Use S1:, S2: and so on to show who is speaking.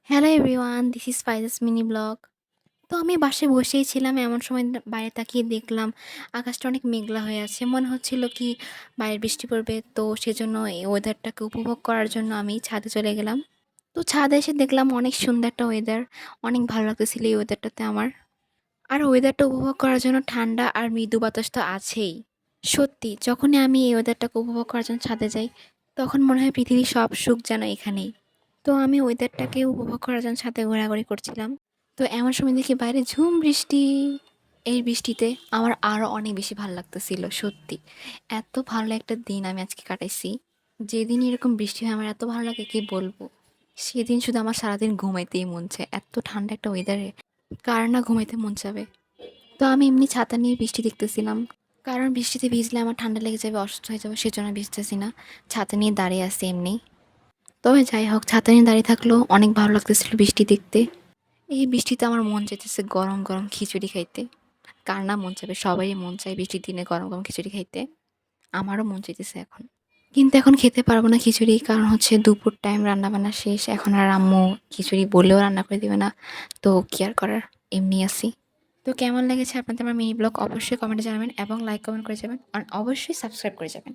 S1: Hello everyone, this is Faiza's mini blog. তো আমি বাসায় বসেই ছিলাম, এমন সময় বাইরে তাকিয়ে দেখলাম আকাশটা অনেক মেঘলা হয়ে আছে। মনে হচ্ছিল কি বাইরে বৃষ্টি পড়বে, তো সেজন্য এই ওয়েদারটাকে উপভোগ করার জন্য আমি ছাদে চলে গেলাম। তো ছাদে এসে দেখলাম অনেক সুন্দর একটা ওয়েদার, অনেক ভালো লাগতেছিল এই ওয়েদারটাতে আমার। আর ওয়েদারটা উপভোগ করার জন্য ঠান্ডা আর মৃদু বাতাস তো আছেই। সত্যি যখনই আমি এই ওয়েদারটাকে উপভোগ করার জন্য ছাদে যাই, তখন মনে হয় পৃথিবীর সব সুখ যেন এখানেই। তো আমি ওয়েদারটাকে উপভোগ করার জন্য ছাদে ঘোরাঘুরি করছিলাম। তো এমন সময় দেখি বাইরে ঝুম বৃষ্টি। এই বৃষ্টিতে আমার আরও অনেক বেশি ভালো লাগতেছিল সত্যি। এত ভালো একটা দিন আমি আজকে কাটাইছি। যেদিন এরকম বৃষ্টি হয় আমার এত ভালো লাগে কি বলবো। সেদিন শুধু আমার সারাদিন ঘুমাইতেই মন চায়, এত ঠান্ডা একটা ওয়েদারে কার না ঘুমাইতে মন যাবে। তো আমি এমনি ছাতা নিয়ে বৃষ্টি দেখতেছিলাম, কারণ বৃষ্টিতে ভিজলে আমার ঠান্ডা লেগে যাবে, অসুস্থ হয়ে যাবে, সেজন্য ভিজতেছি না। ছাতা নিয়ে দাঁড়িয়ে আছি এমনি। তবে যাই হোক, ছাতা নিয়ে দাঁড়িয়ে থাকলেও অনেক ভালো লাগতেছিল বৃষ্টি দেখতে। এই বৃষ্টিতে আমার মন চাইতেছে গরম গরম খিচুড়ি খাইতে। কার না মন চাইবে, সবারই মন চায় বৃষ্টির দিনে গরম গরম খিচুড়ি খাইতে। আমারও মন চাইতেছে এখন, কিন্তু এখন খেতে পারবো না খিচুড়ি, কারণ হচ্ছে দুপুর টাইম, রান্না বান্না শেষ, এখন আর আম্মু খিচুড়ি বললেও রান্না করে দিবে না। তো কি আর করার, এমনি আসি। তো কেমন লেগেছে আপনাদের আমার মিনি ব্লগ অবশ্যই কমেন্টে জানাবেন এবং লাইক কমেন্ট করে যাবেন আর অবশ্যই সাবস্ক্রাইব করে যাবেন।